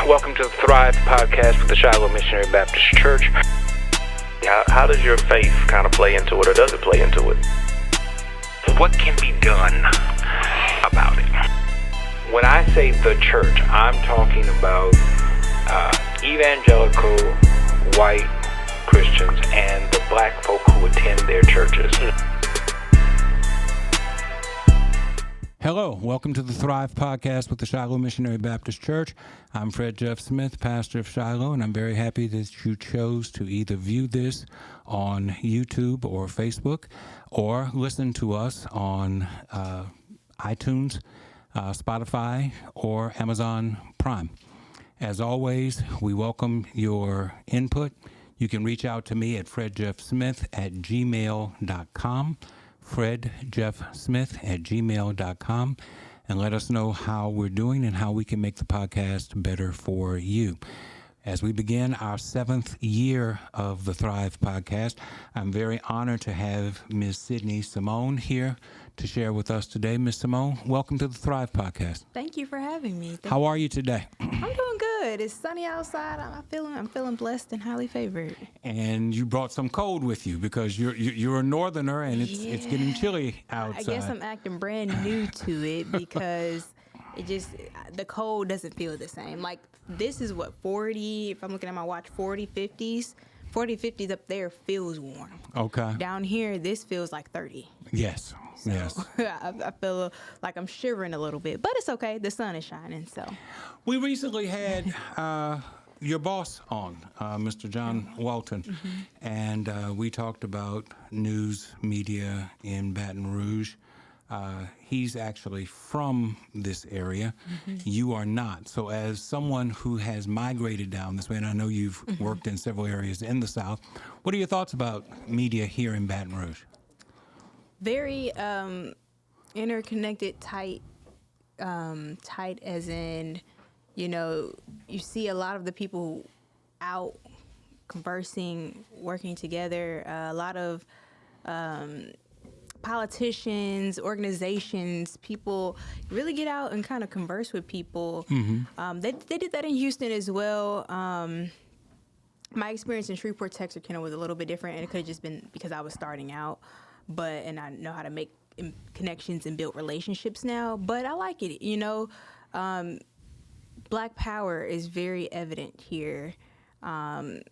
Welcome to the Thrive podcast with the Shiloh Missionary Baptist Church. How does your faith kind of play into it, or does it play into it? What can be done about it? When I say the church, I'm talking about evangelical white Christians and the black folk who attend their churches. Hello, welcome to the Thrive podcast with the Shiloh Missionary Baptist Church. I'm Fred Jeff Smith, pastor of Shiloh, and I'm very happy that you chose to either view this on YouTube or Facebook, or listen to us on iTunes, Spotify, or Amazon Prime. As always, we welcome your input. You can reach out to me at fredjeffsmith@gmail.com. fredjeffsmith@gmail.com, and let us know how we're doing and how we can make the podcast better for you. As we begin our 7th year of the Thrive podcast, I'm very honored to have Ms. Sydney Simone here to share with us today. Ms. Simone, welcome to the Thrive podcast. Thank you for having me. How are you today? I'm doing good. It's sunny outside. I'm feeling blessed and highly favored. And you brought some cold with you because you're a northerner and it's getting chilly outside. I guess I'm acting brand new to it because the cold doesn't feel the same. Like, this is what, 40, if I'm looking at my watch, 40, 50s. 40, 50s up there feels warm. Okay. Down here, this feels like 30. Yes. So, yes. I feel like I'm shivering a little bit, but it's okay. The sun is shining, so. We recently had your boss on, Mr. John Walton, and we talked about news media in Baton Rouge. He's actually from this area. You are not. So as someone who has migrated down this way, and I know you've worked in several areas in the South, what are your thoughts about media here in Baton Rouge? Very interconnected, tight as in, you see a lot of the people out conversing, working together, a lot of politicians, organizations, people really get out and kind of converse with people. They did that in Houston as well. My experience in Shreveport, Texarkana was a little bit different, and it could have just been because I was starting out. And I know how to make connections and build relationships now. But I like it. Black power is very evident here, in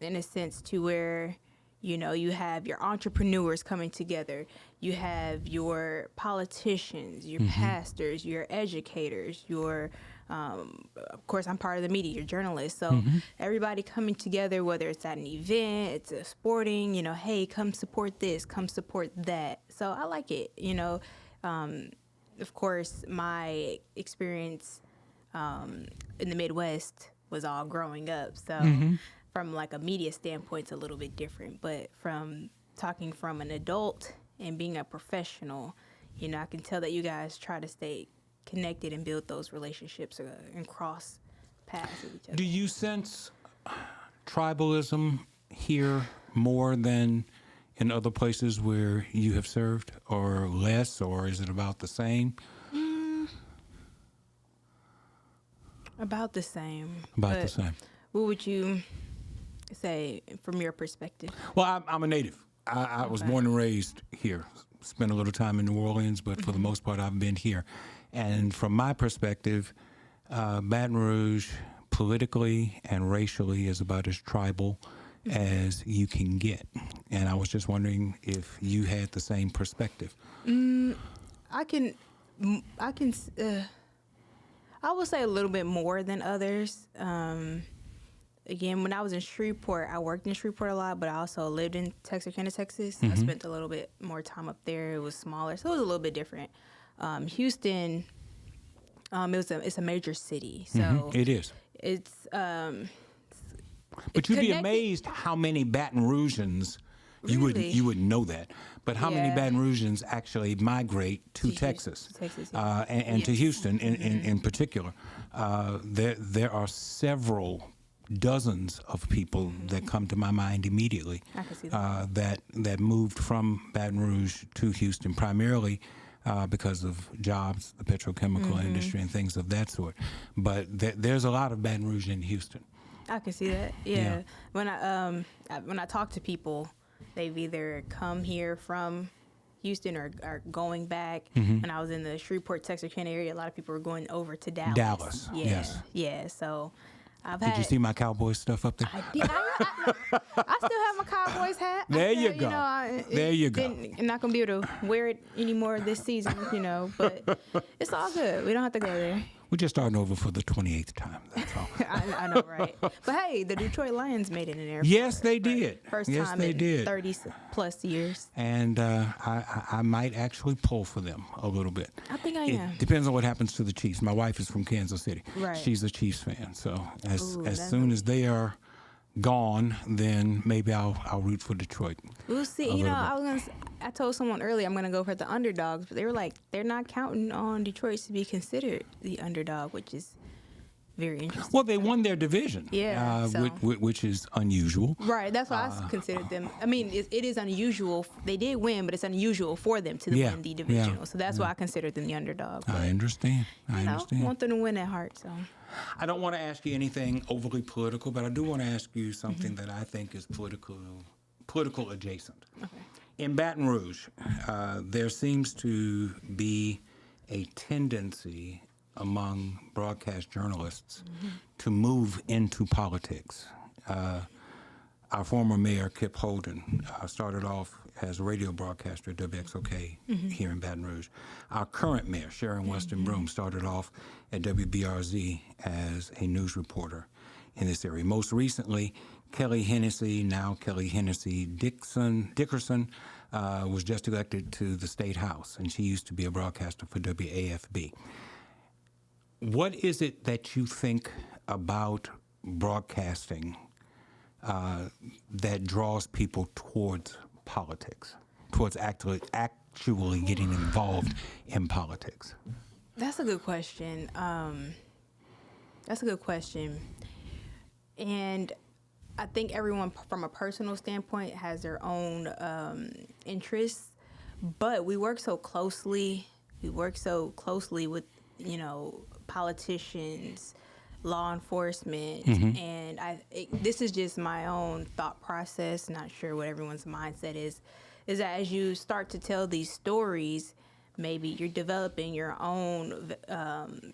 a sense to where, you have your entrepreneurs coming together. You have your politicians, your pastors, your educators, your, of course, I'm part of the media, your journalists. So everybody coming together, whether it's at an event, it's a sporting, hey, come support this, come support that. So I like it. Of course, my experience in the Midwest was all growing up. So from like a media standpoint, it's a little bit different. But from talking from an adult and being a professional, I can tell that you guys try to stay connected and build those relationships and cross paths with each other. Do you sense tribalism here more than in other places where you have served, or less, or is it about the same? About the same. About the same. What would you say from your perspective? Well, I'm a native. I was born and raised here. Spent a little time in New Orleans, but for the most part, I've been here. And from my perspective, Baton Rouge, politically and racially, is about as tribal as you can get. And I was just wondering if you had the same perspective. I would say a little bit more than others. Again, when I was in Shreveport, I worked in Shreveport a lot, but I also lived in Texarkana, Texas. I spent a little bit more time up there. It was smaller, so it was a little bit different. Houston, it's a major city, so it is. It's but you'd be amazed how many Baton Rougeans you wouldn't know that, but how many Baton Rougeans actually migrate to Texas, and to Houston in particular. There are several dozens of people that come to my mind immediately I can see that. that moved from Baton Rouge to Houston, primarily because of jobs, the petrochemical industry, and things of that sort. But there's a lot of Baton Rouge in Houston. I can see that. Yeah. When I talk to people, they've either come here from Houston or are going back. When I was in the Shreveport, Texarkana area, a lot of people were going over to Dallas. Dallas, Yeah. yes. Yeah. So Did you see my Cowboys stuff up there? I did. I still have my Cowboys hat. There you go. There you go. I'm not gonna be able to wear it anymore this season, but it's all good. We don't have to go there. We're just starting over for the 28th time. That's all. I know, right? But hey, the Detroit Lions made it in there. Yes, they did. First yes, time they in did. 30 plus years. And I might actually pull for them a little bit. I think I am. It depends on what happens to the Chiefs. My wife is from Kansas City. Right. She's a Chiefs fan. So as that's soon as they are gone, then maybe I'll root for Detroit. We'll see. You know, I told someone earlier I'm gonna go for the underdogs, but they were like, they're not counting on Detroit to be considered the underdog, which is very interesting. Well, they won their division. Yeah, so. which is unusual. Right, that's why I considered them. I mean, it is unusual. They did win, but it's unusual for them to win the divisional. So that's why I considered them the underdog. But, I understand. I understand. I want them to win at heart. So I don't want to ask you anything overly political, but I do want to ask you something that I think is political adjacent. okay. In Baton Rouge, there seems to be a tendency among broadcast journalists to move into politics. Our former mayor, Kip Holden, started off as a radio broadcaster at WXOK here in Baton Rouge. Our current mayor, Sharon Weston Broom, started off at WBRZ as a news reporter in this area. Most recently, Kelly Hennessy Dickerson, was just elected to the State House, and she used to be a broadcaster for WAFB. What is it that you think about broadcasting that draws people towards politics, towards actually getting involved in politics? That's a good question. And I think everyone, from a personal standpoint, has their own interests, but we work so closely. We work so closely with, politicians, law enforcement, and this is just my own thought process. Not sure what everyone's mindset is that as you start to tell these stories, maybe you're developing your own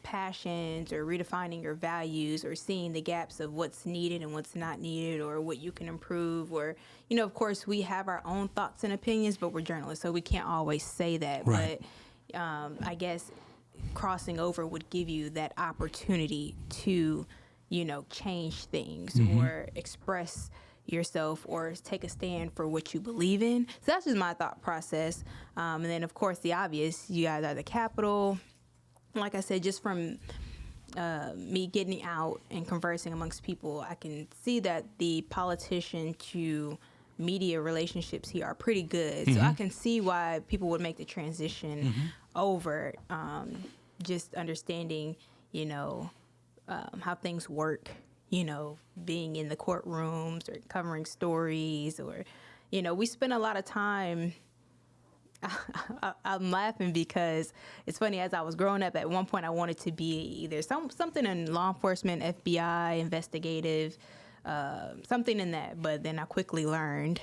passions or redefining your values or seeing the gaps of what's needed and what's not needed or what you can improve. Or, of course, we have our own thoughts and opinions, but we're journalists, so we can't always say that. Right. But I guess crossing over would give you that opportunity to, change things or express yourself or take a stand for what you believe in. So that's just my thought process. And then, of course, the obvious, you guys are the Capitol. Like I said, just from me getting out and conversing amongst people, I can see that the politician to media relationships here are pretty good. So I can see why people would make the transition over, just understanding, how things work, being in the courtrooms or covering stories or, we spend a lot of time. I'm laughing because it's funny. As I was growing up, at one point I wanted to be either something in law enforcement, FBI, investigative, something in that. But then I quickly learned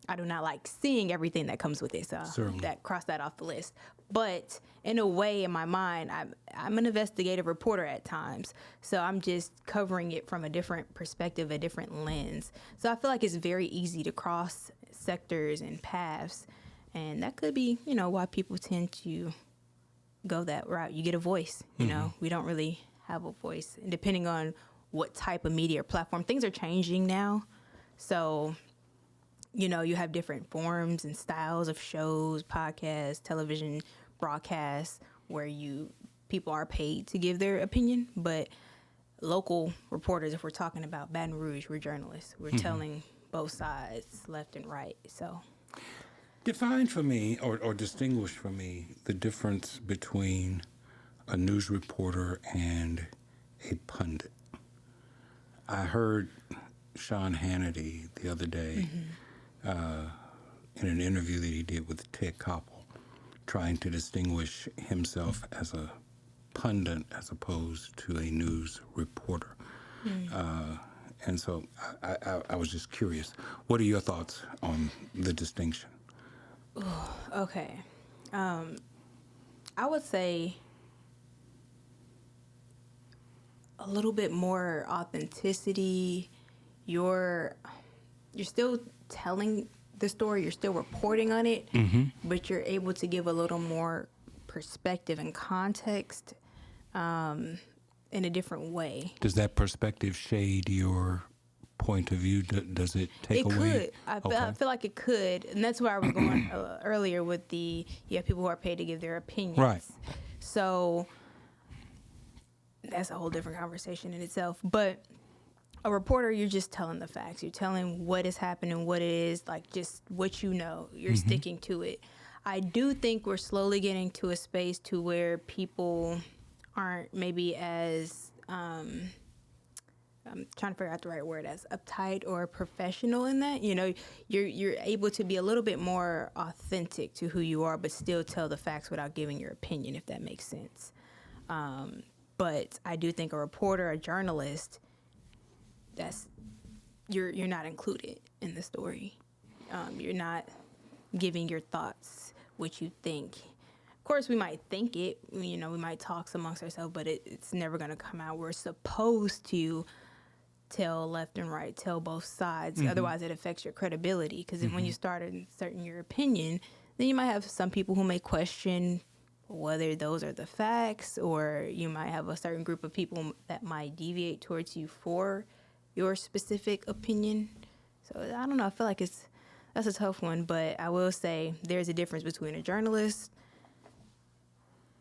I do not like seeing everything that comes with it. So that crossed that off the list. But in a way, in my mind, I'm an investigative reporter at times. So I'm just covering it from a different perspective, a different lens. So I feel like it's very easy to cross sectors and paths. And that could be, why people tend to go that route. You get a voice, we don't really have a voice. And depending on what type of media or platform, things are changing now. So, you have different forms and styles of shows, podcasts, television broadcasts, where people are paid to give their opinion. But local reporters, if we're talking about Baton Rouge, we're journalists. We're telling both sides, left and right. So, define for me, or distinguish for me, the difference between a news reporter and a pundit. I heard Sean Hannity the other day in an interview that he did with Ted Koppel trying to distinguish himself as a pundit as opposed to a news reporter. And so I was just curious. What are your thoughts on the distinction? Okay. I would say a little bit more authenticity. You're still telling the story, you're still reporting on it, but you're able to give a little more perspective and context in a different way. Does that perspective shade your point of view? Does it take away? It could. I feel like it could. And that's where I was going earlier with you have people who are paid to give their opinions. Right. So that's a whole different conversation in itself. But a reporter, you're just telling the facts. You're telling what is happening, what it is, like just what you know. You're sticking to it. I do think we're slowly getting to a space to where people aren't maybe as, I'm trying to figure out the right word, as uptight or professional in that. You know, you're able to be a little bit more authentic to who you are, but still tell the facts without giving your opinion, if that makes sense. But I do think a reporter, a journalist, you're not included in the story. You're not giving your thoughts, what you think. Of course, we might think it, you know, we might talk amongst ourselves, but it's never going to come out. We're supposed to tell left and right, tell both sides. Otherwise, it affects your credibility. Because when you start inserting your opinion, then you might have some people who may question whether those are the facts, or you might have a certain group of people that might deviate towards you for your specific opinion. So I don't know. I feel like that's a tough one, but I will say there's a difference between a journalist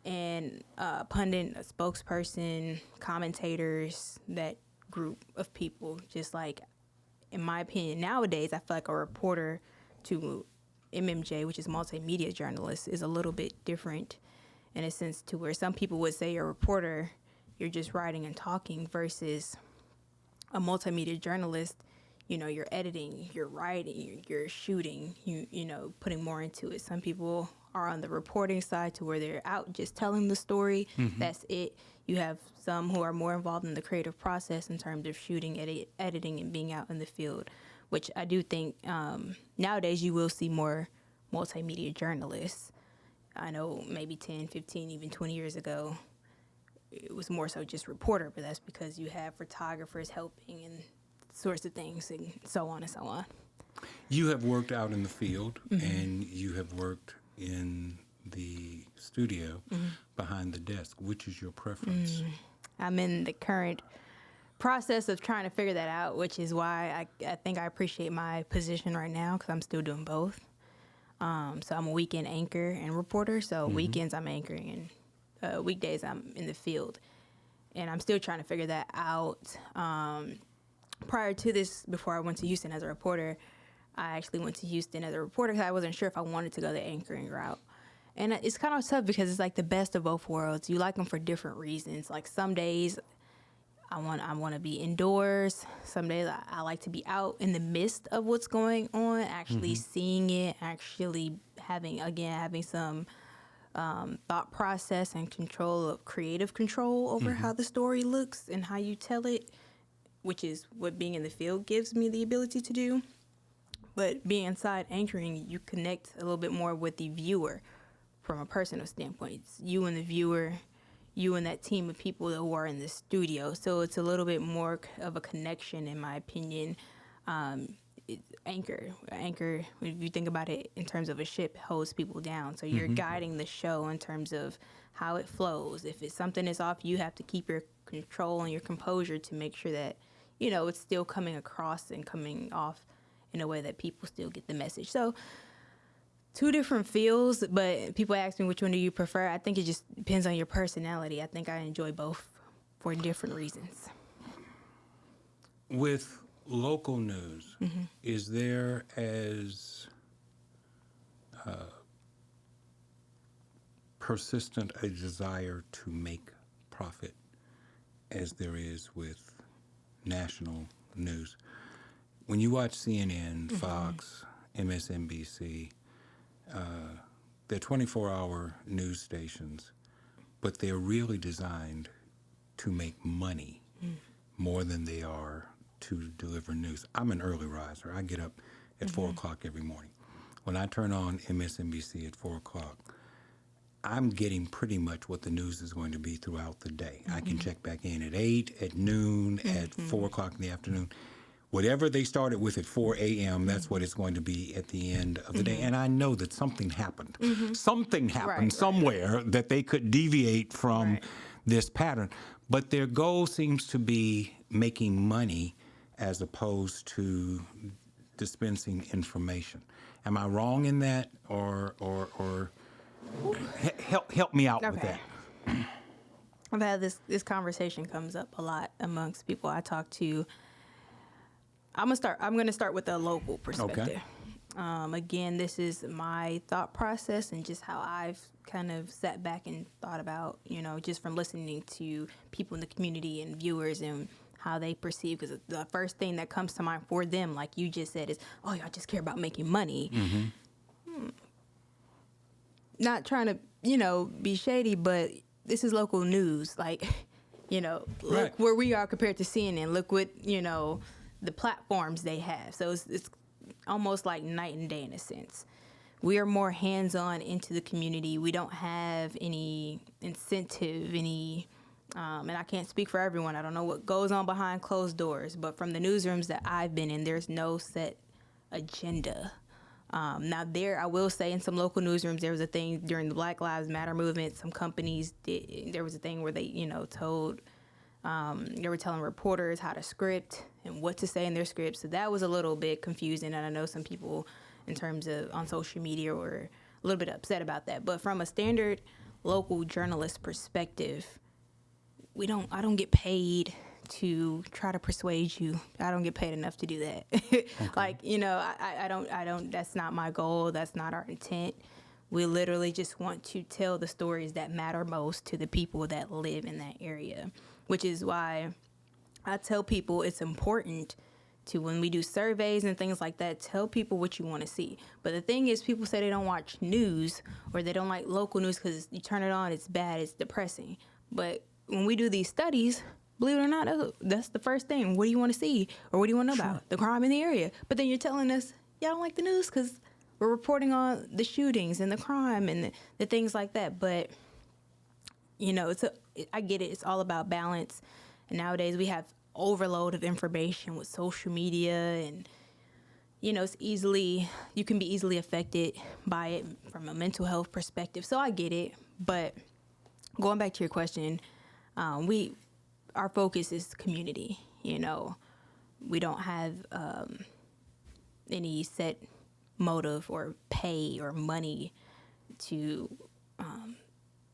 and a pundit, a spokesperson, commentators, that group of people. Just like, in my opinion, nowadays, I feel like a reporter to MMJ, which is multimedia journalist, is a little bit different in a sense to where some people would say you're a reporter, you're just writing and talking, versus a multimedia journalist, you know, you're editing, you're writing, you're shooting, you know, putting more into it. Some people are on the reporting side to where they're out just telling the story. That's it. You have some who are more involved in the creative process in terms of shooting, editing, and being out in the field, which I do think nowadays you will see more multimedia journalists. I know maybe 10, 15, even 20 years ago, it was more so just reporter, but that's because you have photographers helping and sorts of things and so on and so on. You have worked out in the field, and you have worked in the studio behind the desk. Which is your preference? I'm in the current process of trying to figure that out, which is why I think I appreciate my position right now, because I'm still doing both. So I'm a weekend anchor and reporter. So weekends I'm anchoring, and weekdays I'm in the field. And I'm still trying to figure that out. Prior to this, before I went to Houston as a reporter, I actually went to Houston as a reporter because I wasn't sure if I wanted to go the anchoring route. And it's kind of tough because it's like the best of both worlds. You like them for different reasons. Like some days I want to be indoors. Some days I like to be out in the midst of what's going on, actually seeing it, actually having some thought process and creative control over how the story looks and how you tell it, which is what being in the field gives me the ability to do. But being inside anchoring, you connect a little bit more with the viewer from a personal standpoint. It's you and the viewer, you and that team of people who are in the studio. So it's a little bit more of a connection, in my opinion. Anchor, if you think about it in terms of a ship, holds people down. So you're guiding the show in terms of how it flows. If something is off, you have to keep your control and your composure to make sure that, you know, it's still coming across and coming off in a way that people still get the message. So two different feels, but people ask me which one do you prefer. I think it just depends on your personality. I think I enjoy both for different reasons. With local news, is there as persistent a desire to make profit as there is with national news? When you watch CNN, Fox, MSNBC, they're 24-hour news stations, but they're really designed to make money more than they are to deliver news. I'm an early riser. I get up at 4 o'clock every morning. When I turn on MSNBC at 4 o'clock, I'm getting pretty much what the news is going to be throughout the day. I can check back in at 8, at noon, at 4 o'clock in the afternoon. Whatever they started with at 4 a.m., that's what it's going to be at the end of the day. And I know that something happened. Something happened somewhere that they could deviate from this pattern. But their goal seems to be making money as opposed to dispensing information. Am I wrong in that, or help me out with that? I've had this conversation comes up a lot amongst people I talk to. I'm gonna start with a local perspective. Okay. Again, this is my thought process and just how I've kind of sat back and thought about, just from listening to people in the community and viewers and how they perceive, because the first thing that comes to mind for them, like you just said, is, oh, y'all just care about making money. Not trying to, be shady, but this is local news. Like, look where we are compared to CNN. Look what, the platforms they have. So it's almost like night and day in a sense. We are more hands-on into the community. We don't have any incentive, and I can't speak for everyone. I don't know what goes on behind closed doors, but from the newsrooms that I've been in, there's no set agenda. Now I will say in some local newsrooms, there was a thing during the Black Lives Matter movement. Some companies there was a thing where they, they were telling reporters how to script and what to say in their scripts. So that was a little bit confusing. And I know some people in terms of on social media were a little bit upset about that. But from a standard local journalist perspective, I don't get paid to try to persuade you. I don't get paid enough to do that. Okay. Like, I don't, that's not my goal. That's not our intent. We literally just want to tell the stories that matter most to the people that live in that area, which is why I tell people it's important to, when we do surveys and things like that, tell people what you want to see. But the thing is, people say they don't watch news or they don't like local news because you turn it on, it's bad, it's depressing. But when we do these studies, believe it or not, that's the first thing. What do you want to see? Or what do you want to know about? The crime in the area. But then you're telling us, y'all don't like the news because we're reporting on the shootings and the crime and the things like that. But, I get it. It's all about balance. And nowadays we have overload of information with social media and, you can be easily affected by it from a mental health perspective. So I get it. But going back to your question, our focus is community. We don't have any set motive or pay or money to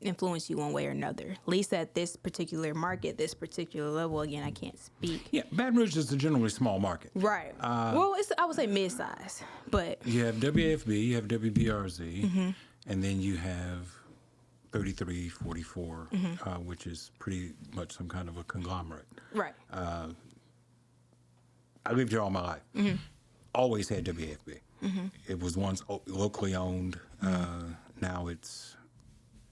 influence you one way or another. At least at this particular market, this particular level. Again, I can't speak. Yeah, Baton Rouge is a generally small market. Right. I would say mid-size, but you have WFB, you have WBRZ, and then you have 33, 44, which is pretty much some kind of a conglomerate. Right. I lived here all my life. Always had WFB. It was once locally owned. Now it's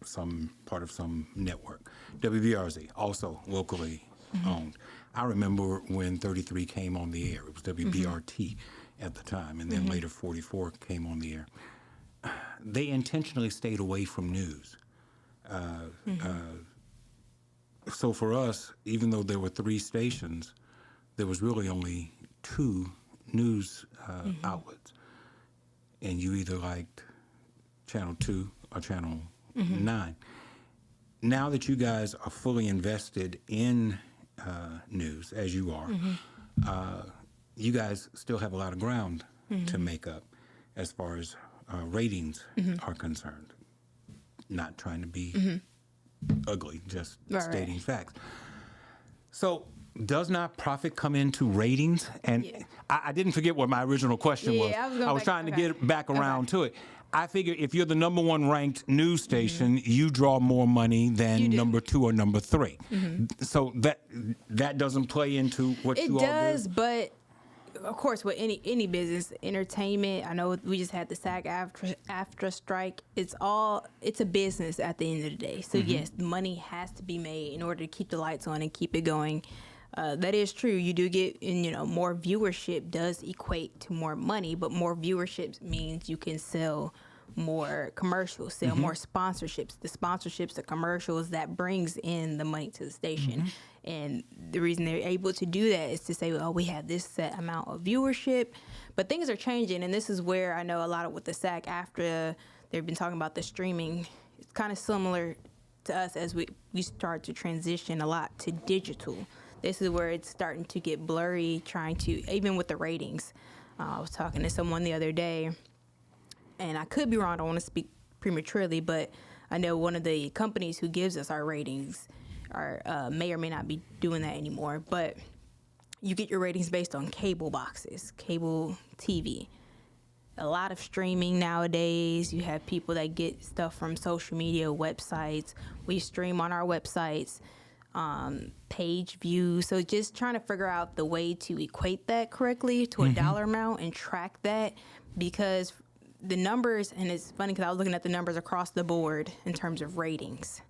some part of some network. WBRZ, also locally owned. I remember when 33 came on the air. It was WBRT at the time, and then later 44 came on the air. They intentionally stayed away from news. So for us, even though there were 3 stations, there was really only 2 news outlets. And you either liked Channel 2 or Channel 9. Now that you guys are fully invested in news, as you are, you guys still have a lot of ground to make up as far as ratings are concerned. Not trying to be ugly, just stating facts. So does not profit come into ratings? And I didn't forget what my original question was. I was trying to get back around to it. I figure if you're the number 1 ranked news station, you draw more money than number 2 or number 3. So that doesn't play into what you all do? It does, but of course, with any business, entertainment. I know we just had the SAG-AFTRA strike. It's a business at the end of the day. So yes, money has to be made in order to keep the lights on and keep it going. That is true. You do get, more viewership does equate to more money, but more viewership means you can sell more commercials, sell more sponsorships. The sponsorships, the commercials, that brings in the money to the station. And the reason they're able to do that is to say, well, we have this set amount of viewership. But things are changing, and this is where I know a lot of with the SAG-AFTRA, they've been talking about the streaming. It's kind of similar to us as we start to transition a lot to digital. This is where it's starting to get blurry, even with the ratings. I was talking to someone the other day, and I could be wrong, I don't want to speak prematurely, but I know one of the companies who gives us our ratings may or may not be doing that anymore, but you get your ratings based on cable boxes, cable TV. A lot of streaming nowadays. You have people that get stuff from social media, websites. We stream on our websites, page views. So just trying to figure out the way to equate that correctly to a dollar amount and track that, because the numbers, and it's funny because I was looking at the numbers across the board in terms of ratings.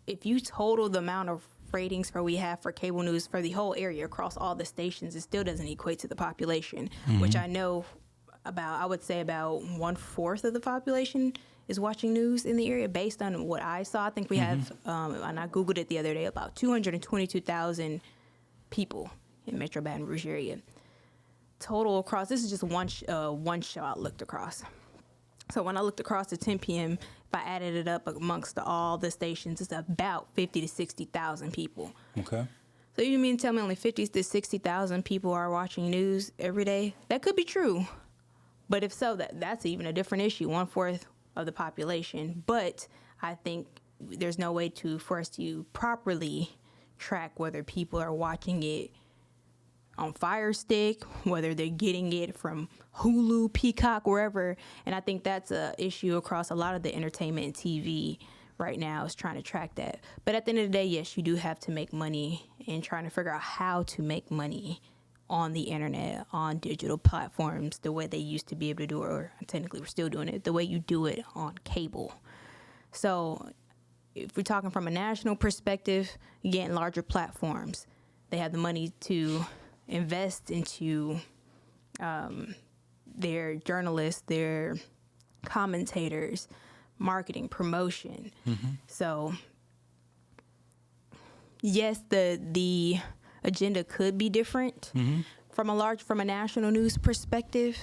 If you total the amount of ratings we have for cable news for the whole area across all the stations, it still doesn't equate to the population, which I know I would say about 1/4 of the population is watching news in the area based on what I saw. I think we have, and I Googled it the other day, about 222,000 people in Metro Baton Rouge area. Total across, this is just one show I looked across. So when I looked across to 10 p.m., if I added it up amongst all the stations, it's about 50 to 60,000 people. Okay. So you mean tell me only 50 to 60,000 people are watching news every day? That could be true. But if so, that's even a different issue, 1/4 of the population. But I think there's no way for us to properly track whether people are watching it on Fire Stick, whether they're getting it from Hulu, Peacock, wherever. And I think that's a issue across a lot of the entertainment and TV right now, is trying to track that. But at the end of the day, yes, you do have to make money, and trying to figure out how to make money on the internet, on digital platforms, the way they used to be able to do it, or technically we're still doing it, the way you do it on cable. So if we're talking from a national perspective, again, larger platforms, they have the money to invest into their journalists, their commentators, marketing, promotion. So yes, the agenda could be different from a national news perspective.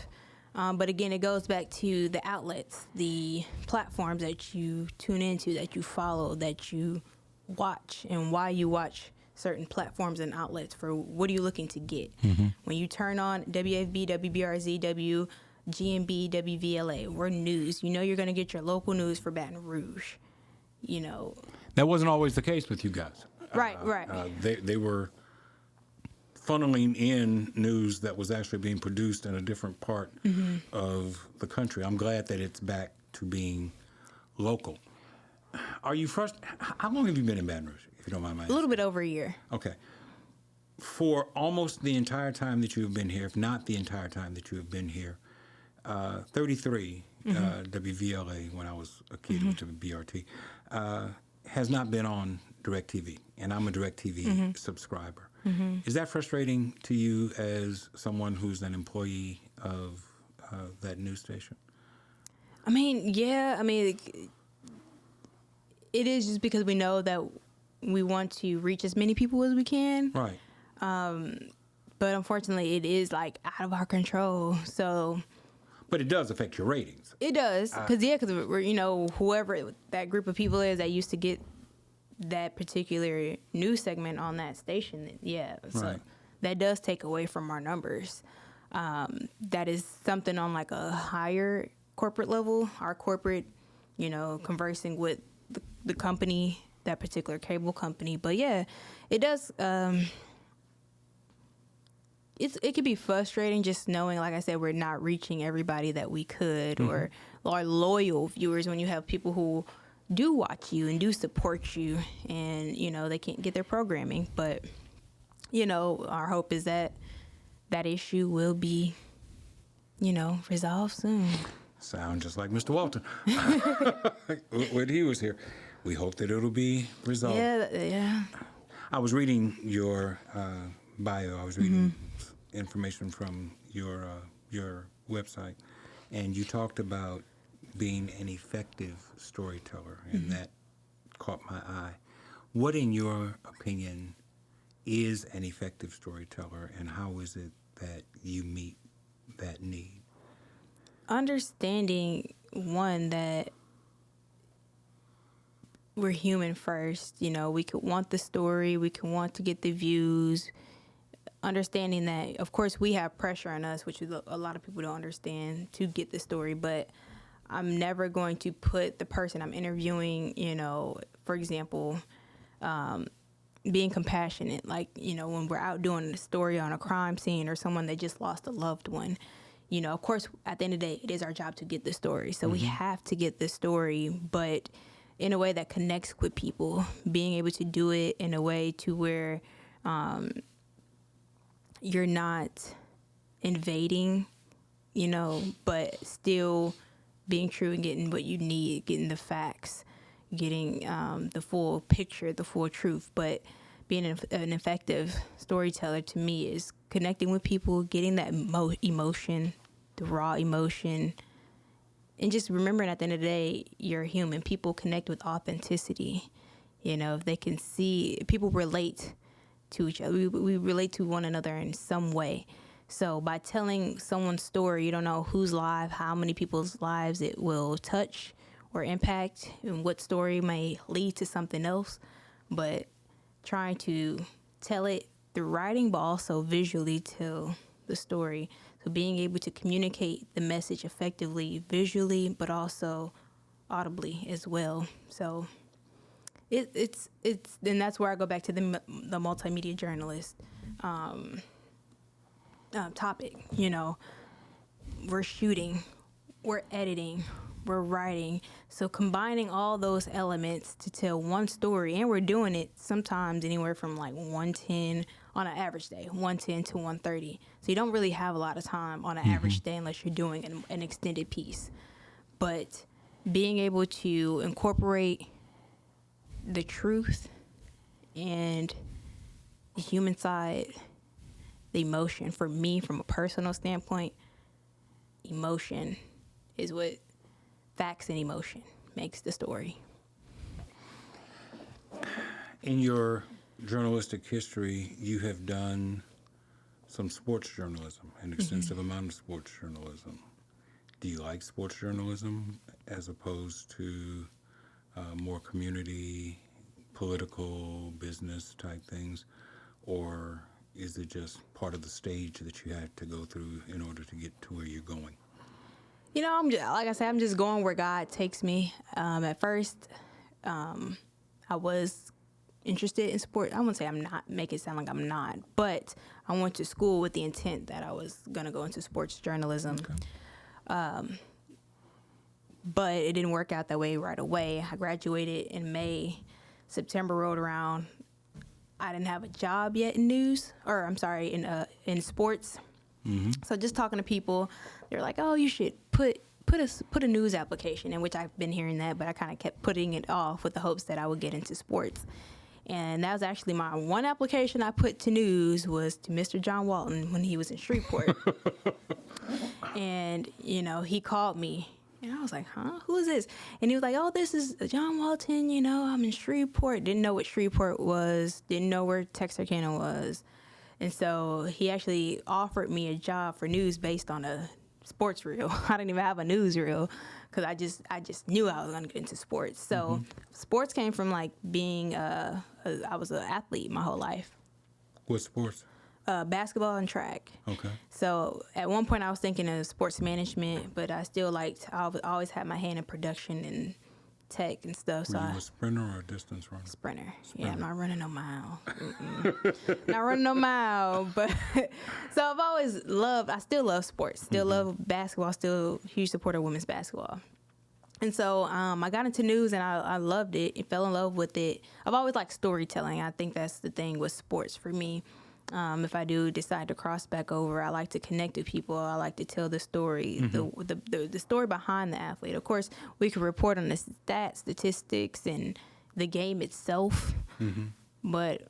But again, it goes back to the outlets, the platforms that you tune into, that you follow, that you watch, and why you watch certain platforms and outlets. For what are you looking to get? When you turn on WFB, WBRZ, WGMB, WVLA, we're news. You're going to get your local news for Baton Rouge. That wasn't always the case with you guys. Right. They were funneling in news that was actually being produced in a different part of the country. I'm glad that it's back to being local. Are you frustrated? How long have you been in Baton Rouge, if you don't mind my asking? A little bit over a year. Okay. For almost the entire time that you have been here, if not the entire time that you have been here, 33 WVLA, when I was a kid, it was BRT, has not been on DirecTV, and I'm a DirecTV subscriber. Is that frustrating to you as someone who's an employee of that news station? I mean, yeah. It is, just because we know that we want to reach as many people as we can. Right. But unfortunately, it is out of our control. So. But it does affect your ratings. It does, because we're whoever that group of people is that used to get that particular news segment on that station. Yeah. So that does take away from our numbers. That is something on a higher corporate level. Our corporate, conversing with the company, that particular cable company. But yeah, it does. It could be frustrating just knowing, like I said, we're not reaching everybody that we could, or our loyal viewers, when you have people who do watch you and do support you, and they can't get their programming. But our hope is that issue will be, resolved soon. Sound just like Mr. Walton when he was here. We hope that it'll be resolved. Yeah. I was reading your bio. I was reading information from your website, and you talked about being an effective storyteller, and that caught my eye. What, in your opinion, is an effective storyteller, and how is it that you meet that need? Understanding, one, that we're human first. We could want the story, we could want to get the views. Understanding that, of course, we have pressure on us, which a lot of people don't understand, to get the story. But I'm never going to put the person I'm interviewing, for example, being compassionate. Like, when we're out doing a story on a crime scene or someone that just lost a loved one, of course, at the end of the day, it is our job to get the story. So we have to get the story, but in a way that connects with people, being able to do it in a way to where you're not invading, but still being true and getting what you need, getting the facts, getting the full picture, the full truth. But being an effective storyteller, to me, is connecting with people, getting that emotion, the raw emotion, and just remembering at the end of the day, you're human. People connect with authenticity. If they can see, people relate to each other. We relate to one another in some way. So by telling someone's story, you don't know whose life, how many people's lives it will touch or impact, and what story may lead to something else. But trying to tell it through writing, but also visually tell the story. So being able to communicate the message effectively visually, but also audibly as well. So it's then that's where I go back to the multimedia journalist topic. We're shooting, we're editing, we're writing. So combining all those elements to tell one story, and we're doing it sometimes anywhere from like 110 on an average day, 110 to 130. So you don't really have a lot of time on an average day unless you're doing an extended piece. But being able to incorporate the truth and the human side, the emotion, for me, from a personal standpoint, emotion is what facts and emotion makes the story. In your journalistic history, you have done some sports journalism, an extensive amount of sports journalism. Do you like sports journalism as opposed to more community, political, business type things? Or is it just part of the stage that you had to go through in order to get to where you're going? I'm just, like I said, I'm just going where God takes me. At first, I was interested in sport. I wouldn't say I'm not, make it sound like I'm not, but I went to school with the intent that I was going to go into sports journalism. Okay. But it didn't work out that way right away. I graduated in May. September rolled around. I didn't have a job yet in in sports. So just talking to people, they're like, "Oh, you should put a news application," in which I've been hearing that, but I kind of kept putting it off with the hopes that I would get into sports. And that was actually my one application I put to news, was to Mr. John Walton when he was in Shreveport. And he called me. And I was like, huh? Who is this? And he was like, oh, this is John Walton. I'm in Shreveport. Didn't know what Shreveport was. Didn't know where Texarkana was. And so he actually offered me a job for news based on a sports reel. I didn't even have a news reel because I just knew I was going to get into sports. So sports came from like being I was an athlete my whole life. What sports? Basketball and track. Okay. So at one point I was thinking of sports management, but I still I always had my hand in production and tech and stuff. Were you a sprinter or a distance runner? Sprinter. Yeah, I'm not running no mile. Not running no mile. But so I still love sports. Still love basketball. Still a huge supporter of women's basketball. And so I got into news and I loved it and fell in love with it. I've always liked storytelling. I think that's the thing with sports for me. If I do decide to cross back over, I like to connect with people. I like to tell the story, the story behind the athlete. Of course, we can report on the statistics, and the game itself. But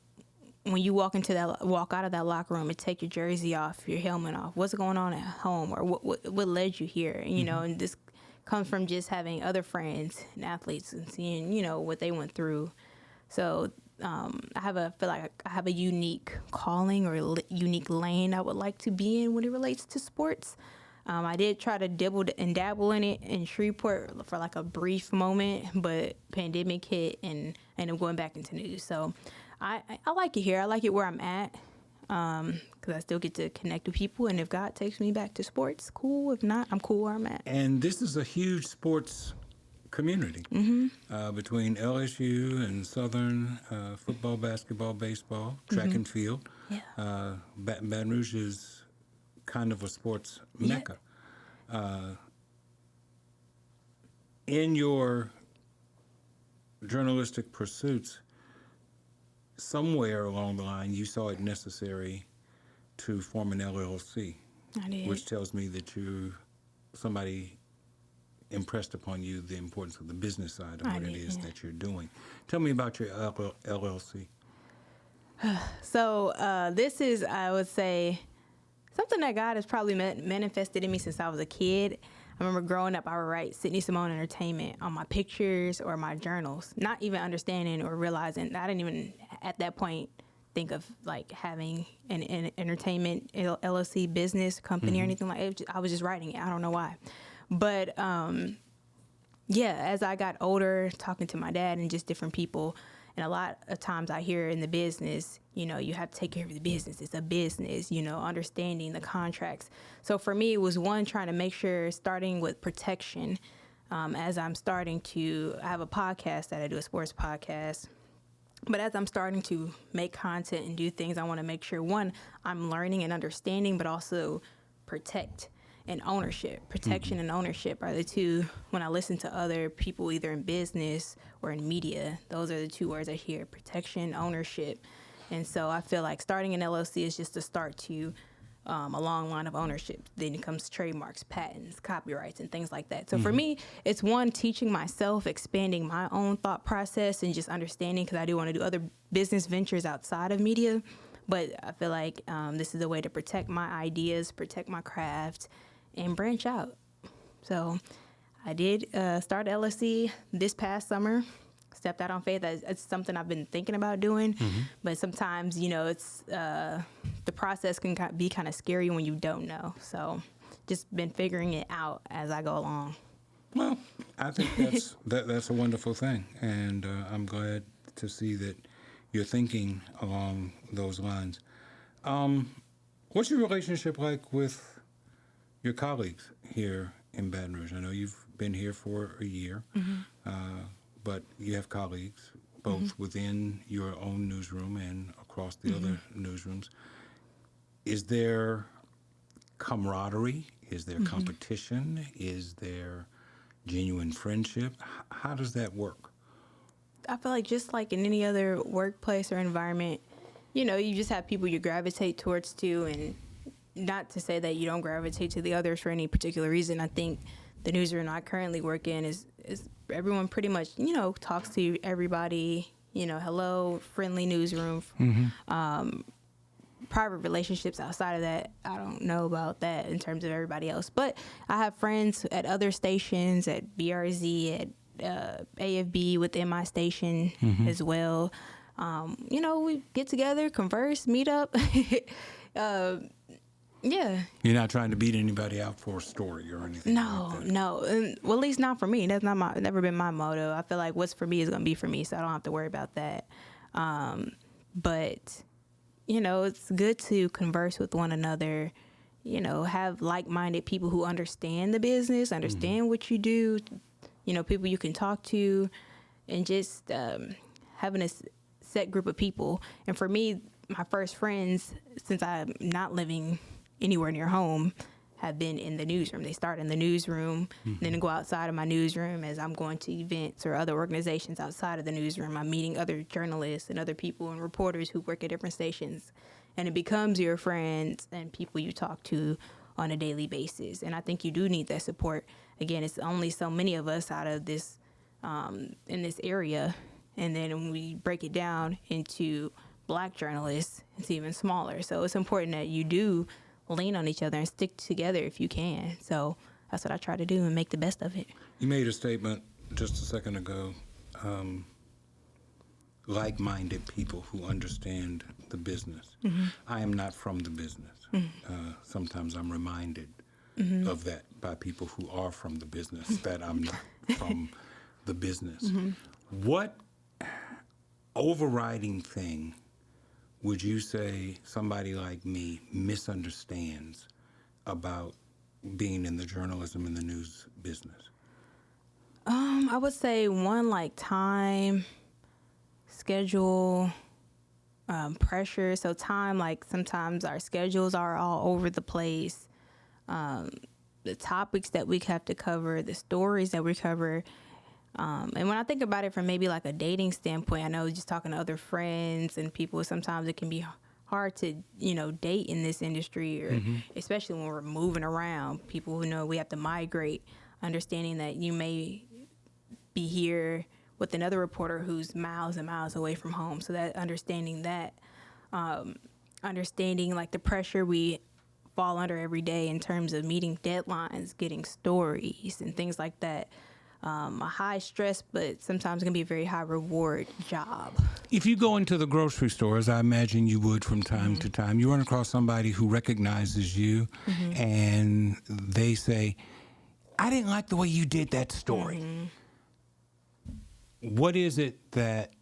when you walk out of that locker room and take your jersey off, your helmet off, what's going on at home, or what led you here? You know, and this comes from just having other friends and athletes and seeing, you know, what they went through. So I feel like I have a unique calling or unique lane I would like to be in when it relates to sports. I did try to dabble in it in Shreveport for like a brief moment, but pandemic hit and I'm going back into news. So I like it here. I like it where I'm at, because I still get to connect with people. And if God takes me back to sports, cool. If not, I'm cool where I'm at. And this is a huge sports community between LSU and Southern, football, basketball, baseball, track and field. Yeah. Baton Rouge is kind of a sports mecca. In your journalistic pursuits, somewhere along the line, you saw it necessary to form an LLC. I did. Which tells me that somebody impressed upon you the importance of the business side of what it is that you're doing. Tell me about your LLC. So this is, I would say, something that God has probably manifested in me since I was a kid. I remember growing up, I would write Sydney Simone Entertainment on my pictures or my journals, not even understanding or realizing. I didn't even, at that point, think of like having an entertainment LLC business company or anything like that. I was just writing it. I don't know why. But yeah, as I got older, talking to my dad and just different people, and a lot of times I hear in the business, you know, you have to take care of the business. It's a business, you know, understanding the contracts. So for me, it was one, trying to make sure, starting with protection, as I'm starting to, I have a podcast that I do, a sports podcast. But as I'm starting to make content and do things, I want to make sure, one, I'm learning and understanding, but also protect and ownership. Protection and ownership are the two. When I listen to other people, either in business or in media, those are the two words I hear: protection, ownership. And so I feel like starting an LLC is just a start to a long line of ownership. Then it comes trademarks, patents, copyrights, and things like that. So for me, it's one, teaching myself, expanding my own thought process, and just understanding, because I do want to do other business ventures outside of media. But I feel like this is a way to protect my ideas, protect my craft, and branch out. So I did start LLC this past summer. Stepped out on faith. It's something I've been thinking about doing, but sometimes, you know, it's the process can be kind of scary when you don't know. So just been figuring it out as I go along. Well, I think that's a wonderful thing, and I'm glad to see that you're thinking along those lines. What's your relationship like with your colleagues here in Baton Rouge? I know you've been here for a year, but you have colleagues both within your own newsroom and across the other newsrooms. Is there camaraderie? Is there competition? Is there genuine friendship? How does that work? I feel like just like in any other workplace or environment, you know, you just have people you gravitate towards too, and not to say that you don't gravitate to the others for any particular reason. I think the newsroom I currently work in is everyone pretty much, you know, talks to everybody, you know, hello, friendly newsroom. Private relationships outside of that, I don't know about that in terms of everybody else. But I have friends at other stations, at BRZ, at AFB within my station as well. You know, we get together, converse, meet up. Yeah. You're not trying to beat anybody out for a story or anything like that. No. Well, at least not for me. That's never been my motto. I feel like what's for me is going to be for me, so I don't have to worry about that. But, you know, it's good to converse with one another, you know, have like-minded people who understand the business, understand what you do, you know, people you can talk to, and just having a set group of people. And for me, my first friends, since I'm not living anywhere near home, have been in the newsroom. They start in the newsroom, then go outside of my newsroom as I'm going to events or other organizations outside of the newsroom. I'm meeting other journalists and other people and reporters who work at different stations. And it becomes your friends and people you talk to on a daily basis. And I think you do need that support. Again, it's only so many of us out of this, in this area. And then when we break it down into Black journalists, it's even smaller. So it's important that you do lean on each other and stick together if you can. So that's what I try to do and make the best of it. You made a statement just a second ago, like-minded people who understand the business. I am not from the business. Sometimes I'm reminded of that by people who are from the business, that I'm not from the business. What overriding thing would you say somebody like me misunderstands about being in the journalism and the news business? I would say one, like time, schedule, pressure. So time, like sometimes our schedules are all over the place. The topics that we have to cover, the stories that we cover. And when I think about it from maybe like a dating standpoint, I know just talking to other friends and people, sometimes it can be hard to, date in this industry, or especially when we're moving around. People who know we have to migrate, understanding that you may be here with another reporter who's miles and miles away from home. So that understanding like the pressure we fall under every day in terms of meeting deadlines, getting stories and things like that. A high stress, but sometimes it can be a very high reward job. If you go into the grocery store, as I imagine you would from time to time, you run across somebody who recognizes you and they say, I didn't like the way you did that story. What is it that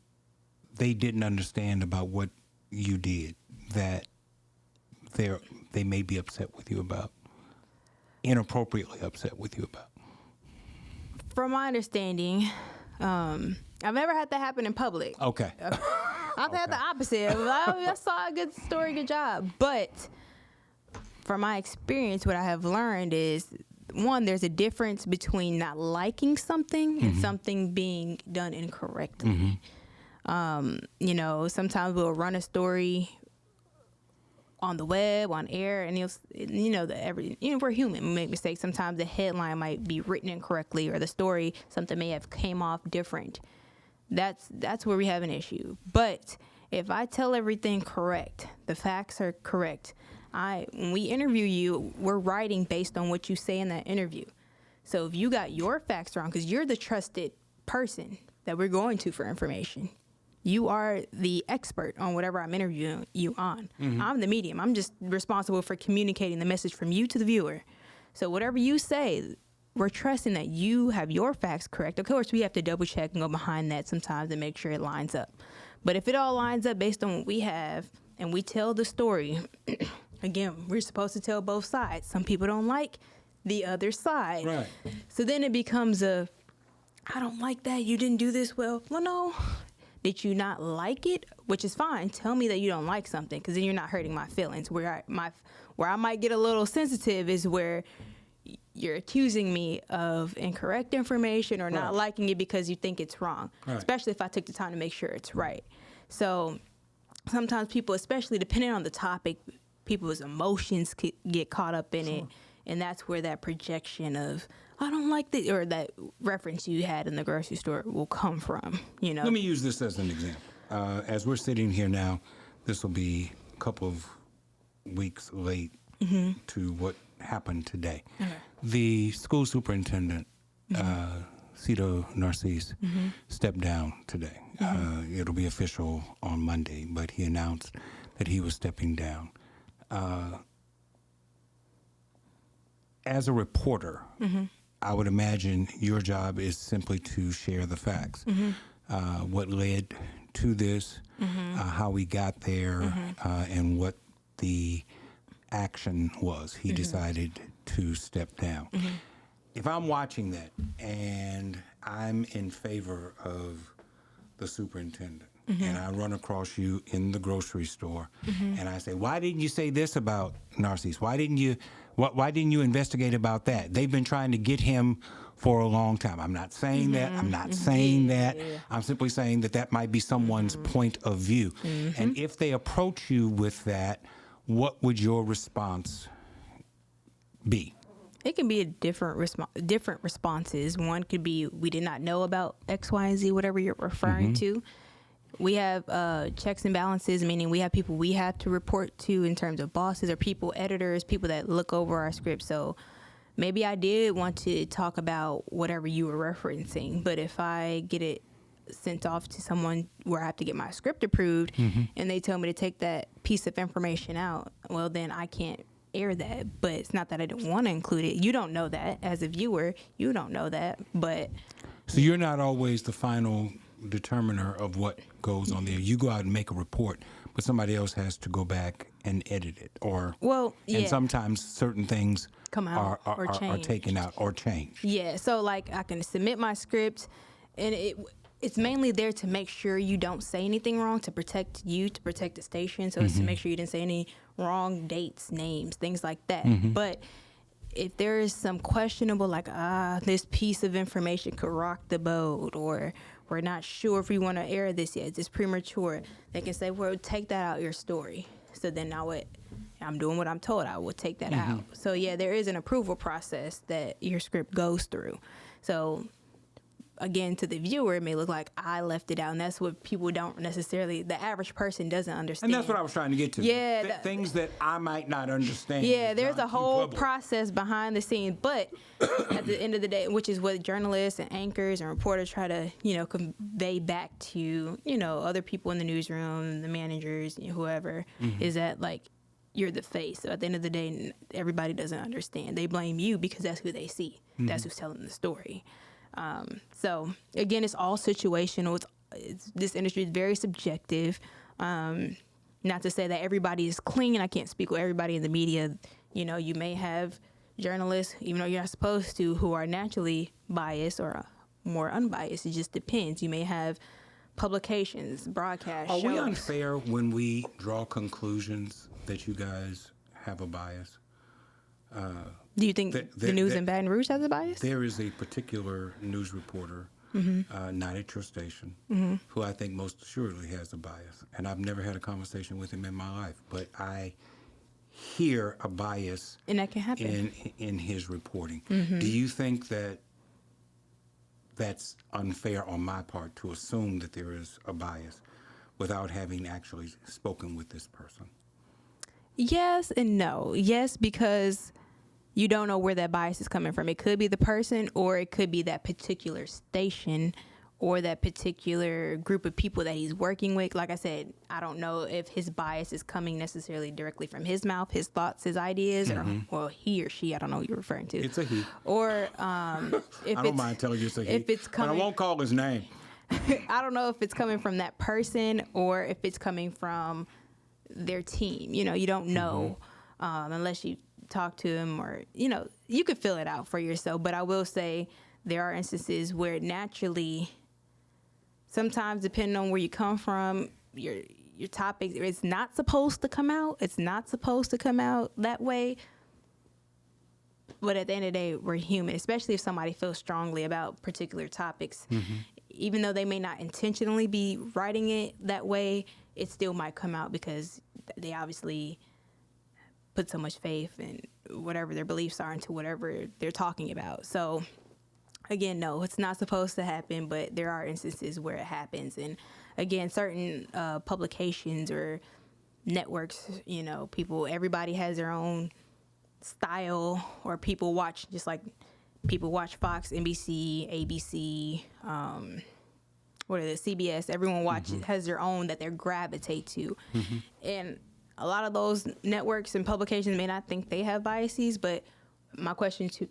they didn't understand about what you did that they may be upset with you about, inappropriately upset with you about? From my understanding, I've never had that happen in public. Okay. I've had the opposite. I saw a good story, good job. But from my experience, what I have learned is, one, there's a difference between not liking something and something being done incorrectly. Sometimes we'll run a story on the web, on air, and we're human. We make mistakes. Sometimes the headline might be written incorrectly, or the story, something may have came off different. That's where we have an issue. But if I tell everything correct, the facts are correct, when we interview you, we're writing based on what you say in that interview. So if you got your facts wrong, because you're the trusted person that we're going to for information, you are the expert on whatever I'm interviewing you on. I'm the medium. I'm just responsible for communicating the message from you to the viewer. So whatever you say, we're trusting that you have your facts correct. Of course, we have to double check and go behind that sometimes to make sure it lines up. But if it all lines up based on what we have and we tell the story, again, we're supposed to tell both sides. Some people don't like the other side. Right. So then it becomes I don't like that. You didn't do this well. Well, no. Did you not like it? Which is fine. Tell me that you don't like something, because then you're not hurting my feelings. Where I might get a little sensitive is where you're accusing me of incorrect information or not liking it because you think it's wrong, especially if I took the time to make sure it's right. So sometimes people, especially depending on the topic, people's emotions get caught up in it. And that's where that projection of, I don't like this, or that reference you had in the grocery store will come from, Let me use this as an example. As we're sitting here now, this will be a couple of weeks late to what happened today. Okay. The school superintendent, T.H.R.I.V.E, stepped down today. It'll be official on Monday, but he announced that he was stepping down. As a reporter, I would imagine your job is simply to share the facts. What led to this, how we got there, and what the action was. He decided to step down. If I'm watching that and I'm in favor of the superintendent, and I run across you in the grocery store, and I say, "Why didn't you say this about Narcisse? Why didn't you investigate about that?" They've been trying to get him for a long time. I'm not saying that. I'm not saying that. I'm simply saying that might be someone's point of view. And if they approach you with that, what would your response be? It can be a different responses. One could be, we did not know about X, Y, and Z, whatever you're referring to. We have checks and balances, meaning we have people we have to report to in terms of bosses or people, editors, people that look over our script. So maybe I did want to talk about whatever you were referencing, but if I get it sent off to someone where I have to get my script approved and they tell me to take that piece of information out, well, then I can't air that. But it's not that I don't want to include it. You don't know that as a viewer. You don't know that. But so you're not always the final determiner of what goes on there. You go out and make a report, but somebody else has to go back and edit it, and sometimes certain things come out or are taken out or changed. Yeah, so like I can submit my script, and it's mainly there to make sure you don't say anything wrong, to protect you, to protect the station. So it's to make sure you didn't say any wrong dates, names, things like that. But if there is some questionable, like, this piece of information could rock the boat, or we're not sure if we want to air this yet, it's premature, they can say, well, take that out your story. So then now I'm doing what I'm told, I will take that out. So yeah, there is an approval process that your script goes through. So again, to the viewer, it may look like I left it out, and that's what people don't necessarily, the average person doesn't understand. And that's what I was trying to get to. Yeah. Things that I might not understand. Yeah, there's a whole process behind the scenes, but at the end of the day, which is what journalists and anchors and reporters try to, convey back to, other people in the newsroom, the managers, whoever, is that, like, you're the face. So at the end of the day, everybody doesn't understand. They blame you because that's who they see. That's who's telling the story. So again, it's all situational. This industry is very subjective. Not to say that everybody is clean. I can't speak with everybody in the media. You may have journalists, even though you're not supposed to, who are naturally biased or more unbiased. It just depends. You may have publications, broadcast shows. Are we unfair when we draw conclusions that you guys have a bias? Do you think the news in Baton Rouge has a bias? There is a particular news reporter, not at your station, who I think most assuredly has a bias. And I've never had a conversation with him in my life, but I hear a bias and that can happen in his reporting. Do you think that that's unfair on my part to assume that there is a bias without having actually spoken with this person? Yes and no. Yes, because you don't know where that bias is coming from. It could be the person, or it could be that particular station or that particular group of people that he's working with. Like I said, I don't know if his bias is coming necessarily directly from his mouth, his thoughts, his ideas, or he or she. I don't know what you're referring to. It's a he. Or if I don't mind telling you it's a he. If it's coming, but I won't call his name. I don't know if it's coming from that person or if it's coming from their team. You don't know unless you talk to him, or you could fill it out for yourself. But I will say there are instances where naturally, sometimes depending on where you come from, your topic, it's not supposed to come out. It's not supposed to come out that way. But at the end of the day, we're human, especially if somebody feels strongly about particular topics. Even though they may not intentionally be writing it that way, it still might come out because they obviously put so much faith in whatever their beliefs are into whatever they're talking about. So again, no, it's not supposed to happen, but there are instances where it happens. And again, certain publications or networks, everybody has their own style, or people watch, just like people watch Fox, NBC, ABC, CBS. Everyone watches, has their own that they gravitate to. And a lot of those networks and publications may not think they have biases, but my question to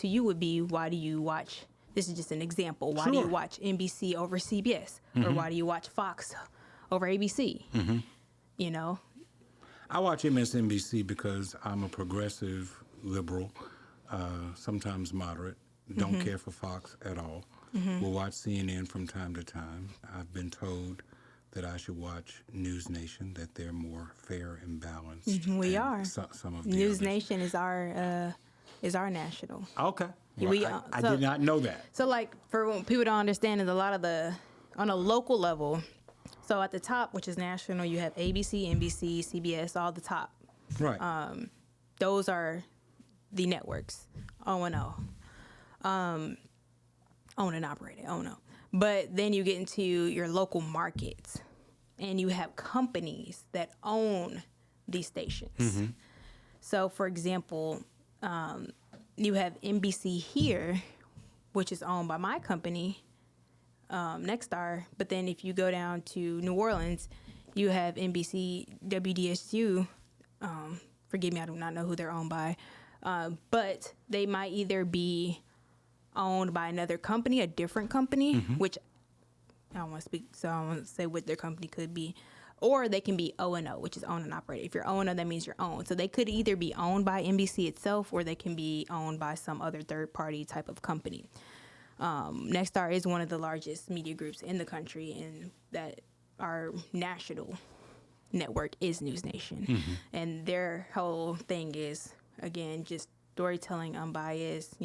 you would be, why do you watch, this is just an example, why do you watch NBC over CBS? Or why do you watch Fox over ABC? I watch MSNBC because I'm a progressive liberal, sometimes moderate, don't care for Fox at all. We'll watch CNN from time to time. I've been told that I should watch News Nation, that they're more fair and balanced. We and are. Some of the News others. Nation is our national. Okay. Well, We, I so- did not know that. So, like, for what people don't understand, is a lot of on a local level. So at the top, which is national, you have ABC, NBC, CBS, all the top. Right. Those are the networks. O&O. Owned and operated. O&O. But then you get into your local markets, and you have companies that own these stations. So, for example, you have NBC here, which is owned by my company, Nexstar. But then if you go down to New Orleans, you have NBC WDSU. Forgive me, I do not know who they're owned by. But they might either be owned by another company, a different company, which I don't want to speak, so I don't want to say what their company could be. Or they can be O&O, which is owned and operated. If you're O&O, that means you're owned. So they could either be owned by NBC itself, or they can be owned by some other third-party type of company. Nexstar is one of the largest media groups in the country, and that our national network is News Nation. And their whole thing is, again, just storytelling, unbiased,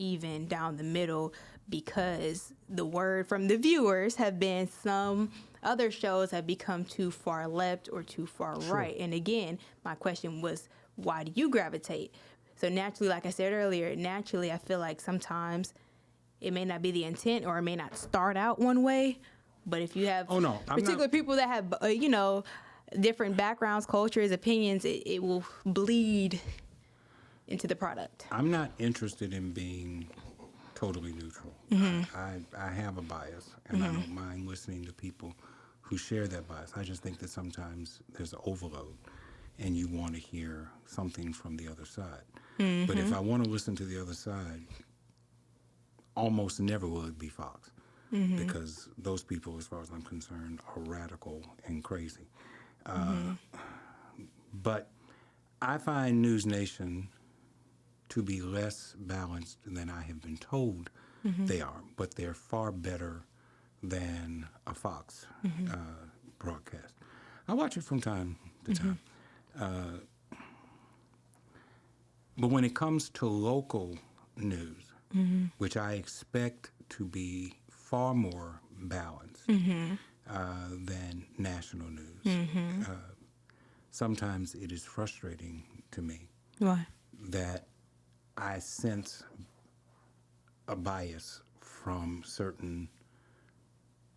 even down the middle, because the word from the viewers have been some other shows have become too far left or too far right. And again, my question was, why do you gravitate? So naturally, like I said earlier, I feel like sometimes it may not be the intent, or it may not start out one way, but if you have particular people that have, different backgrounds, cultures, opinions, it will bleed into the product. I'm not interested in being totally neutral. I have a bias, and I don't mind listening to people who share that bias. I just think that sometimes there's overload, and you want to hear something from the other side. But if I want to listen to the other side, almost never will it be Fox, because those people, as far as I'm concerned, are radical and crazy. But I find News Nation to be less balanced than I have been told they are, but they're far better than a Fox broadcast. I watch it from time to time. But when it comes to local news, which I expect to be far more balanced than national news, sometimes it is frustrating to me that I sense a bias from certain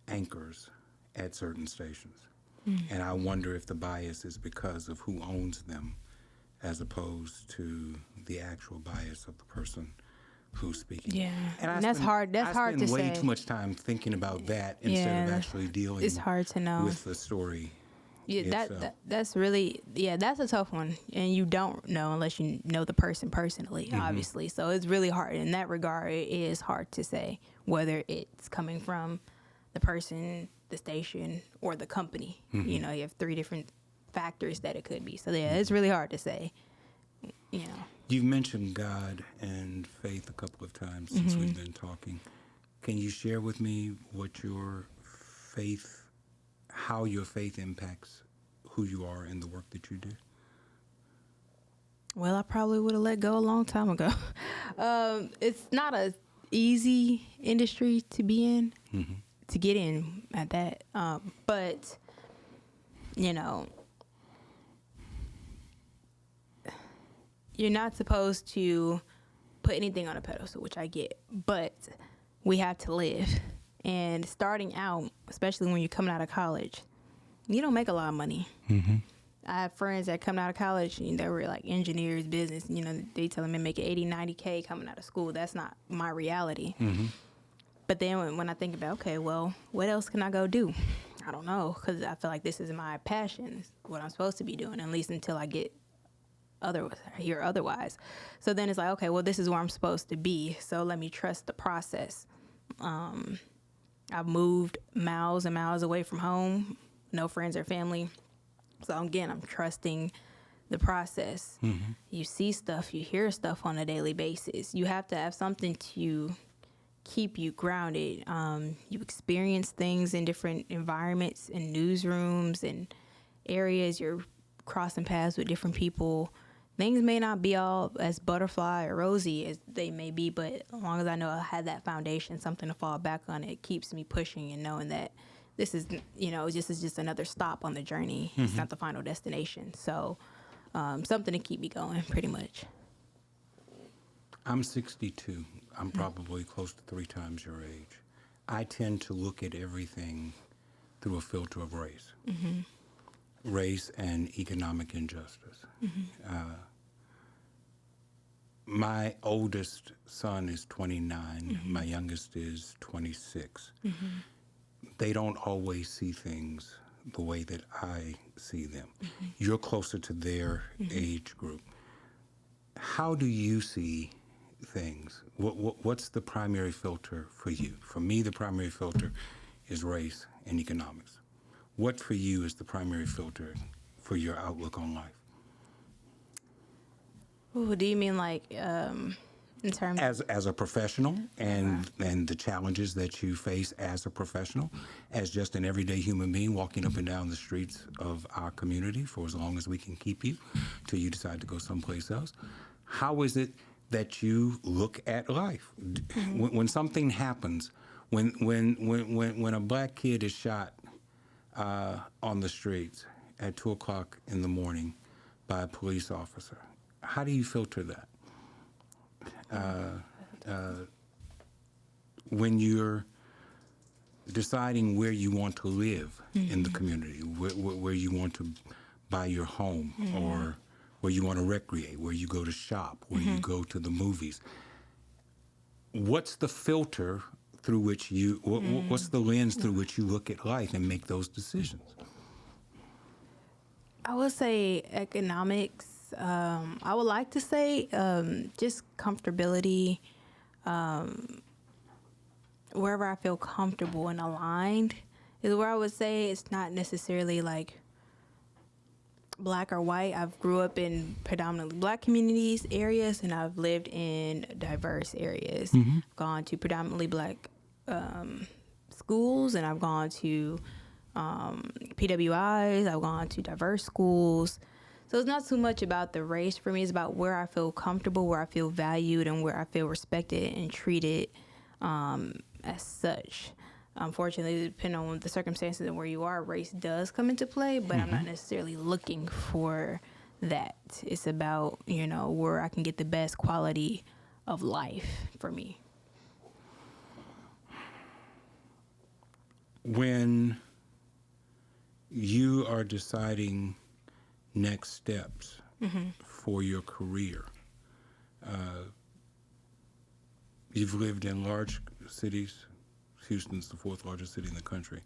anchors at certain stations. And I wonder if the bias is because of who owns them, as opposed to the actual bias of the person who's speaking. Yeah, and that's hard. That's hard to say. I spend way too much time thinking about that instead of actually dealing. It's hard to know with the story. Yeah, that's really that's a tough one, and you don't know unless you know the person personally, obviously. So it's really hard in that regard. It is hard to say whether it's coming from the person, the station, or the company. You have three different factors that it could be. So it's really hard to say. You've mentioned God and faith a couple of times since we've been talking. Can you share with me what your faith, how your faith impacts who you are in the work that you do? Well, I probably would have let go a long time ago. It's not a easy industry to be in, to get in at that. But, you're not supposed to put anything on a pedestal, which I get, but we have to live. And starting out, especially when you're coming out of college, you don't make a lot of money. I have friends that come out of college and they were like engineers, business, they tell them they're making 80, 90K coming out of school. That's not my reality. But then when I think about, okay, well, what else can I go do? I don't know, because I feel like this is my passion, it's what I'm supposed to be doing, at least until I hear otherwise. So then it's like, okay, well, this is where I'm supposed to be, so let me trust the process. I've moved miles and miles away from home, no friends or family. So again, I'm trusting the process. You see stuff, you hear stuff on a daily basis. You have to have something to keep you grounded. You experience things in different environments, in newsrooms and areas. You're crossing paths with different people. Things may not be all as butterfly or rosy as they may be, but as long as I know I had that foundation, something to fall back on, it keeps me pushing and knowing that this is, this is just another stop on the journey. It's not the final destination. So something to keep me going, pretty much. I'm 62. I'm probably close to 3 times your age. I tend to look at everything through a filter of race. Race and economic injustice. My oldest son is 29. My youngest is 26. They don't always see things the way that I see them. You're closer to their age group. How do you see things? What's the primary filter for you? For me, the primary filter is race and economics. What for you is the primary filter for your outlook on life? Ooh, do you mean like in terms As a professional and the challenges that you face as a professional, as just an everyday human being walking up and down the streets of our community for as long as we can keep you till you decide to go someplace else? How is it that you look at life? When something happens, when a black kid is shot on the streets at 2 o'clock in the morning by a police officer, how do you filter that? When you're deciding where you want to live in the community, where you want to buy your home, or where you want to recreate, where you go to shop, where you go to the movies, what's the filter through which you, what's the lens through which you look at life and make those decisions? I would say economics. I would like to say just comfortability. Wherever I feel comfortable and aligned is where I would say it's not necessarily like black or white. I've grew up in predominantly black communities, areas, and I've lived in diverse areas. I've gone to predominantly black schools, and I've gone to PWIs. I've gone to diverse schools. So it's not too much about the race for me. It's about where I feel comfortable, where I feel valued, and where I feel respected and treated as such. Unfortunately, depending on the circumstances and where you are, race does come into play, but I'm not necessarily looking for that. It's about, where I can get the best quality of life for me. When you are deciding next steps for your career, you've lived in large cities. Houston's the 4th largest city in the country.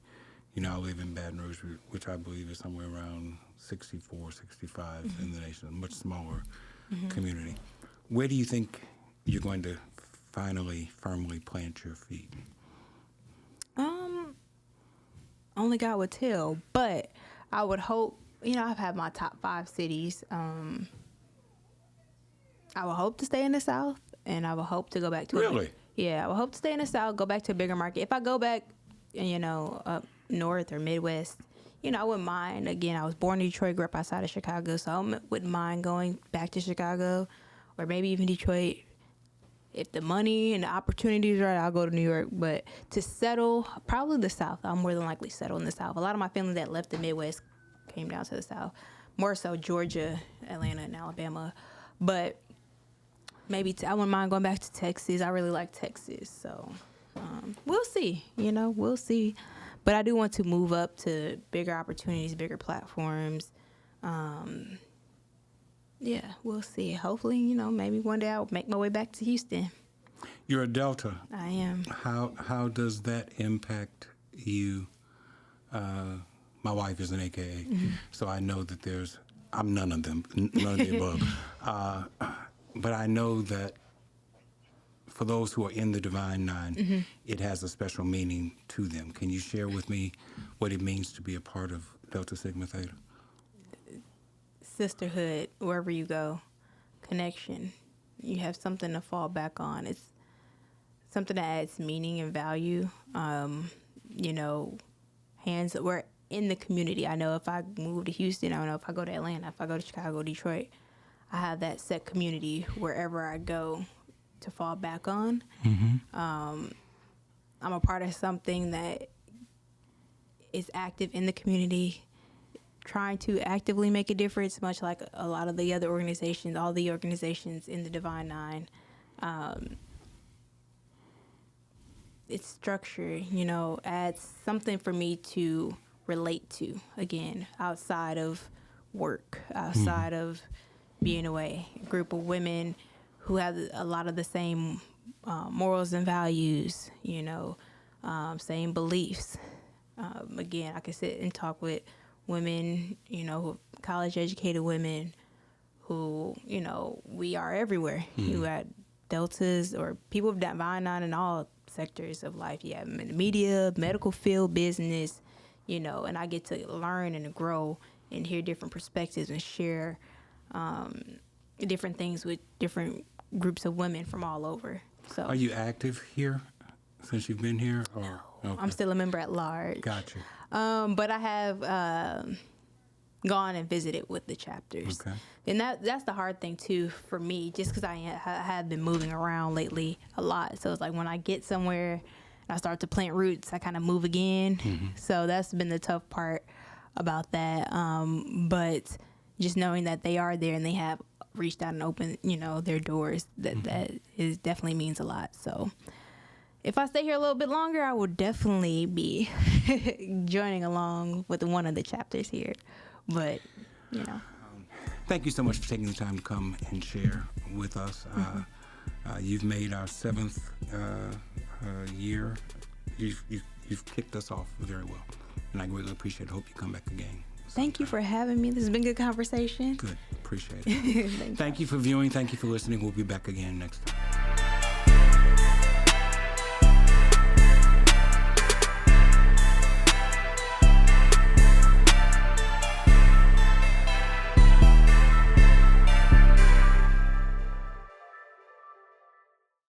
You now live in Baton Rouge, which I believe is somewhere around 64, 65 in the nation, a much smaller community. Where do you think you're going to finally firmly plant your feet? Only God would tell, but I would hope, I've had my top 5 cities. I would hope to stay in the South, and I would hope to go back to Really? I would hope to stay in the South, go back to a bigger market. If I go back, up north or Midwest, I wouldn't mind. Again, I was born in Detroit, grew up outside of Chicago, so I wouldn't mind going back to Chicago or maybe even Detroit. If the money and the opportunities are right, I'll go to New York. But to settle, probably the South. I'll more than likely settle in the South. A lot of my family that left the Midwest came down to the South. More so Georgia, Atlanta, and Alabama. But maybe I wouldn't mind going back to Texas. I really like Texas. So we'll see. We'll see. But I do want to move up to bigger opportunities, bigger platforms. Yeah, we'll see. Hopefully, maybe one day I'll make my way back to Houston. You're a Delta. I am. How does that impact you? My wife is an AKA, so I know that I'm none of them, none of the above. But I know that for those who are in the Divine Nine, it has a special meaning to them. Can you share with me what it means to be a part of Delta Sigma Theta? Sisterhood, wherever you go, connection. You have something to fall back on. It's something that adds meaning and value. You know, we're in the community. I know if I move to Houston, I know if I go to Atlanta, if I go to Chicago, Detroit, I have that set community wherever I go to fall back on. I'm a part of something that is active in the community, trying to actively make a difference, much like a lot of the other organizations, all the organizations in the Divine Nine. Its structure, you know, adds something for me to relate to, again, outside of work, outside of being away. A group of women who have a lot of the same morals and values, you know, same beliefs. Again, I can sit and talk with women, you know, college-educated women who, you know, we are everywhere. You had deltas or people of Divine Nine in all sectors of life. You have in the media, medical field, business, you know, and I get to learn and grow and hear different perspectives and share different things with different groups of women from all over. So, are you active here since you've been here? Or? No, Okay. I'm still a member at large. Gotcha. But I have gone and visited with the chapters. Okay. And that's the hard thing, too, for me, just because I have been moving around lately a lot. So it's like when I get somewhere and I start to plant roots, I kind of move again. So that's been the tough part about that. But just knowing that they are there and they have reached out and opened, you know, their doors, that is definitely means a lot. So if I stay here a little bit longer, I will definitely be joining along with one of the chapters here. But, you know. Thank you so much for taking the time to come and share with us. You've made our 7th year. You've kicked us off very well, and I really appreciate it. Hope you come back again. Thank you for having me. This has been good conversation. Good. Appreciate it. Thank you for viewing. Thank you for listening. We'll be back again next time.